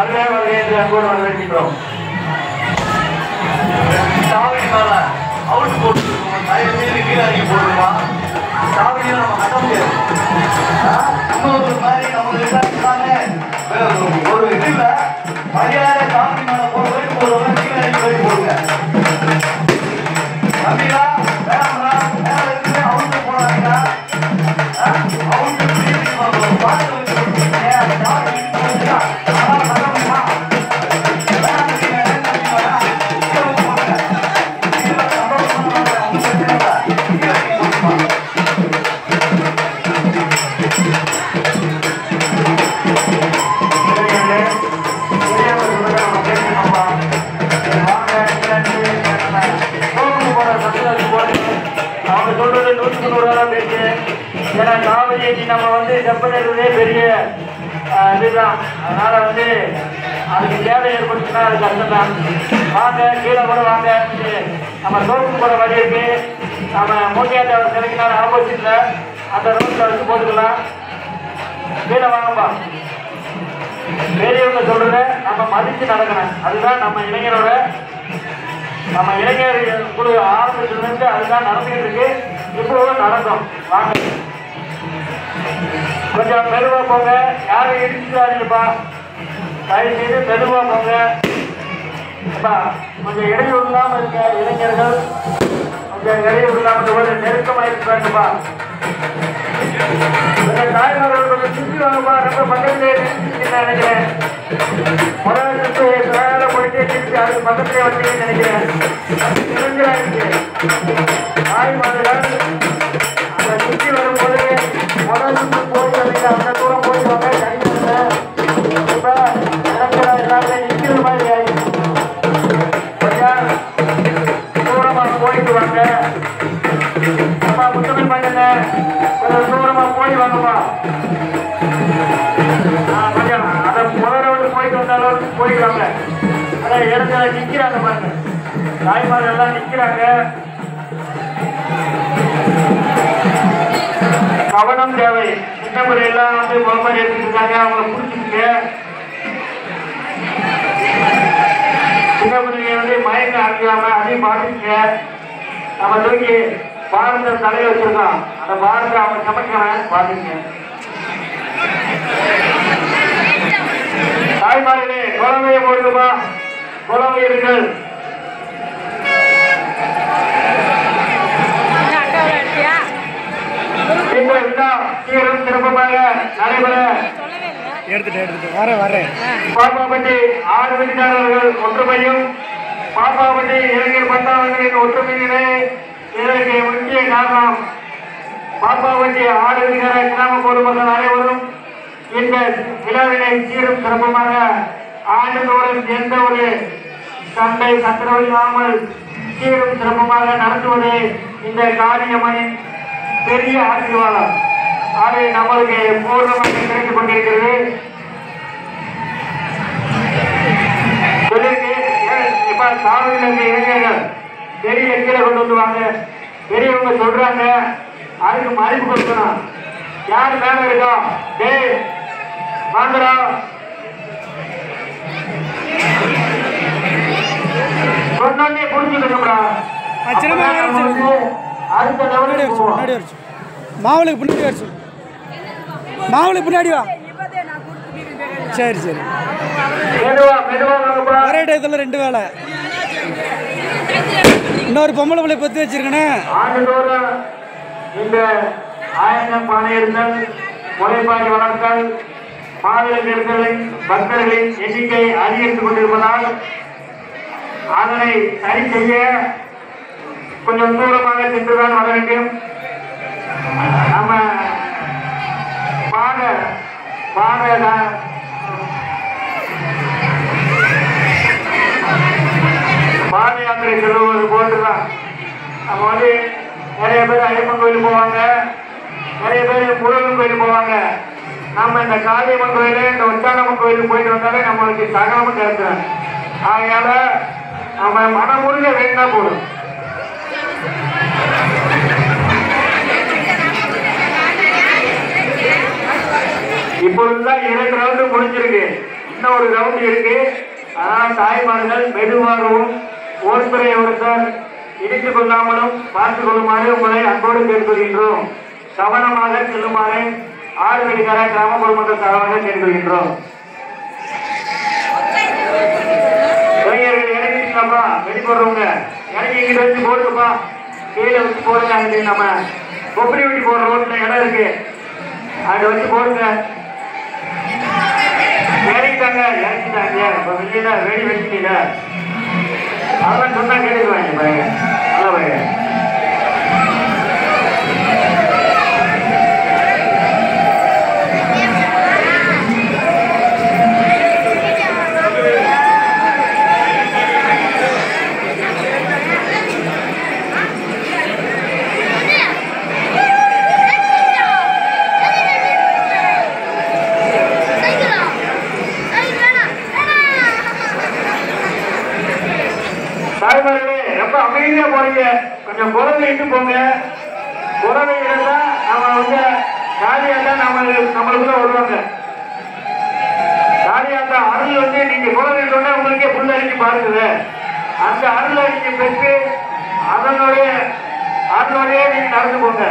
வருக வருக என்று அன்போடு வரவேற்கின்றோம். சாவடி மேல அவுட் போட்டு தயவு செய்து கீழே இறங்கி போடுமா. சாவடியில் நம்ம கட்ட முடியாது. இன்னொரு மாதிரி நமக்கு ஒரு இதுல மரியாதை சாவடி மேல போடுறவங்க கீழே இறங்கி போய் போடுங்க. அப்படின்னா வேணாம்னா மேல இருந்து அவுட்டு போனாங்க. அவுட்டு பார்த்து வச்சு நம்ம வந்து செப்பனே பெரிய இதுதான். அதனால வந்து அதுக்கு தேவை ஏற்படுத்தினா அது கஷ்டம் தான். வாங்க கீழே கூட வாங்க. நம்ம தோப்பு போகிற வழி இருக்கு. நம்ம மூட்டியாட்ட கிடைக்கினால ஆப்போசிட்ல அந்த ரோட்ல வச்சு போட்டுக்கலாம். கீழே வாங்கப்பா. பெரியவங்க சொல்றத நம்ம மதிச்சு நடக்கணும். அதுதான் நம்ம இளைஞரோட குழு ஆரம்பத்திலிருந்து அதுதான் நடந்துகிட்டு இருக்கு. இப்பவும் நடக்கும். வாங்க கொஞ்சம் மெதுவா போங்க. யாரும் இடிச்சுடாதீங்கப்பா. தயவு செய்து மெதுவா போங்க. கொஞ்சம் இடையூறு இல்லாம இருக்க இளைஞர்கள் கொஞ்சம் இடையூறு இல்லாம கொஞ்சம் நெருக்கமா இருக்காங்கப்பா. தாய்மார்கள் கொஞ்சம் சுற்றி வாங்கப்பா. ரொம்ப பக்கத்திலே நினைக்கிறேன். முதல் சுற்று வேலை போயிட்டு திருப்பி அதுக்கு பக்கத்திலே வந்தீங்கன்னு நினைக்கிறேன். இளைஞரா இருக்கு தாய்மார்கள் அந்த சுற்றி வரும்போது முதல் சுற்று போயிட்டு அந்த தூரம் போயிட்டு வாங்க. தனியாக இப்ப இளைஞரா எல்லாருமே நிற்கிற மாதிரி ஆயிடுச்சு. கொஞ்சம் தூரமா போயிட்டு வாங்க. அப்பா முத்தமை பண்ணுங்க. கொஞ்சம் தூரமா போய் வாங்கப்பா. கொஞ்சம் அதை முதல்ல போயிட்டு வந்த அளவுக்கு போயிடுவாங்க. அதான் இடத்துல நிற்கிறாங்க பாருங்க. தாய்மார்கள் எல்லாம் நிற்கிறாங்க. கவனம் தேவை. சின்ன முறை எல்லாம் வந்து முகமது எடுத்துட்டு இருக்காங்க. அவங்களை புடிச்சுட்டு சின்ன முறையை வந்து மயக்க அடிக்காம அதையும் பாத்துக்க. நம்ம தூக்கி பாரத தலையை வச்சிருக்கோம். அந்த பாரத்தை அவங்க சமைக்கிறேன் பாத்துக்க. தாய்மார்களே குழந்தைய போடுமா. குழந்தையர்கள் இந்த விழா சீரும் சிறப்பமாக நடைபெற பாப்பாப்பட்டி 6 விதிகாரர்கள் ஒற்றுமையும் பாப்பாப்பட்டி இளைஞர் பட்டாளர்களின் ஒற்றுமையிலே இதற்கு முக்கிய காரணம். பாப்பாப்பட்டி 6 விதிகார கிராம பொதுமக்கள் அனைவரும் இந்த விழாவினை சீரும் சிறப்பமாக ஆண்டுதோறும் எந்த ஒரு சண்டை சச்சரவு இல்லாமல் சீரும் சிறப்பமாக நடத்துவது இந்த காரியம்மனின் பெரிய ஆசீர்வாதம். அது நம்மளுக்கு பூர்ணமாக கிடைத்துக் கொண்டிருக்கிறது. இப்ப சாலையில் இருக்க இளைஞர்கள் பெரிய கீழே கொண்டு வந்துவாங்க. பெரியவங்க சொல்றாங்க, அதுக்கு மதிப்பு கொடுக்கணும். யாரு மேல இருக்கா டே வாங்கடா. சொன்னே புரிஞ்சுக்கணும்டா. அடுத்த லெவலுக்கு மாவுளுக்கு பின்னாடி வர சொல்லு. மாவுளுக்கு பின்னாடி வா. சரி சரி. ஒரே டயத்தில் 2 வேலை. இன்னொரு பொம்பளை பிள்ளை பற்றி வச்சிருக்கேனே. ஆண்டுதோறும் இந்த ஆயிரம் பானையர்கள் முளைப்பாடி வளர்த்தல் மாநிலங்களின் பக்தர்களின் எண்ணிக்கை அதிகரித்துக் கொண்டிருப்பதால் அதனை சரி செய்ய கொஞ்சம் தூரமாக சென்றுதான் வர வேண்டும். நம்ம பாத யாத்திரை செல்வது போன்றுதான். நம்ம வந்து நிறைய பேர் ஐயப்பன் கோயில் போவாங்க, நிறைய பேர் முருகன் கோயில் போவாங்க. நம்ம இந்த காளியம்மன் கோயிலு இந்த உச்சானம்மன் கோயிலுக்கு போயிட்டு வந்தாலே நம்மளுக்கு சகலமும் கிடைக்கும். அதனால நம்ம மனமுருக வேணா போடும். இப்பொழுதுதான் 2 ரவுண்டு முடிஞ்சிருக்கு. இன்னும் ஒரு ரவுண்ட் இருக்கு. ஆனால் தாய்மார்கள் மெதுவாகவும் ஒருத்தரை ஒருத்தர் இடித்துக் கொள்ளாமலும் பார்த்துக் கொள்ளுமாறு உங்களை அன்போடு கேட்டுக்கொள்கின்றோம். கவனமாக செல்லுமாறு ஆறுவெளிக்கார கிராம பொதுமக்கள் சார்பாக கேட்டுக்கொள்கின்றோம். இளைஞர்கள் இறங்கிட்டீங்களாப்பா? வெடி போடுறவங்க இறங்கி இங்கிட்ட வச்சு போடுங்கப்பா. கீழே வச்சு போடுங்க. அங்கே நம்ம கொப்பரி வெடி போடுற ரோட்ல இடம் இருக்கு, அங்க வச்சு போடுங்க. இறங்கிட்டாங்க. இப்ப வெளியில வெடி வச்சுட்டீங்க. அதெல்லாம் சொன்னா கேட்டுக்குவாங்க. பாருங்க நல்லா பாருங்க. தாய்மார்களே ரொம்ப அமைதியா போறீங்க. கொஞ்சம் குழந்தை இட்டு போங்க. குழந்தை இருந்தா நம்ம வந்து காளியாண்டா நம்மளுக்குள்ள வருவாங்க. காளியாண்டா அருள் வந்து நீங்க குழந்தை சொன்னா உங்களுக்கே புல் அடிச்சு பாருக்குது. அந்த அருள் அடிச்சு பெற்று அதனுடைய நீங்க நடந்து போங்க.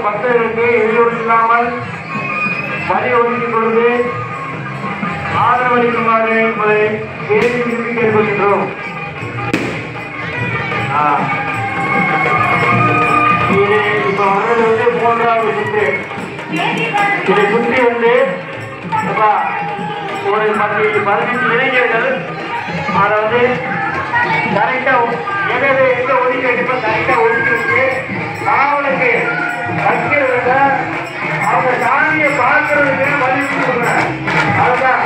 பக்தர்களுக்கு இடையூறு இல்லாமல் வரி ஒதுக்கிக் கொண்டு ஆதரவளிக்குமாறு உங்களை தேதி விரும்பி கேட்டுக்கொள்கின்றோம். இது இப்ப வர்றது வந்து 3வது சுற்று. இதை சுற்றி வந்து ஒரு 10-15 இளைஞர்கள் அதை வந்து கரெக்டா எங்க ஒதுக்கி வைக்கப்ப கரெக்டா ஒதுக்கி வச்சு காவலுக்கு வைக்கிறத அவங்க சாமியை பார்க்கறதுக்கு மதிப்பு கொடுங்க. அதுதான்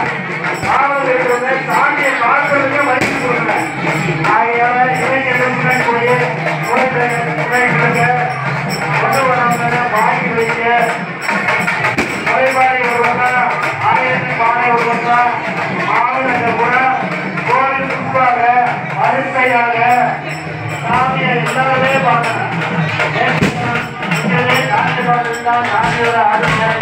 காவல் இருக்கிறவங்க சாமியை பார்க்கறதுக்கு மதிப்பு கொடுங்க. ஆகையால இளைஞர்கள் முன்னாடி போய் கொண்டு வரவங்க வாங்கி வைக்க முறைப்பாறை வருவாங்க. ஆயிரத்தி பானை வருவாங்க. மாவட்டங்கள் கூட கோவில் முன்பாக வரிசையாக சாமியை எல்லாருமே பார்க்கணும். சாமியோட ஆளுநர்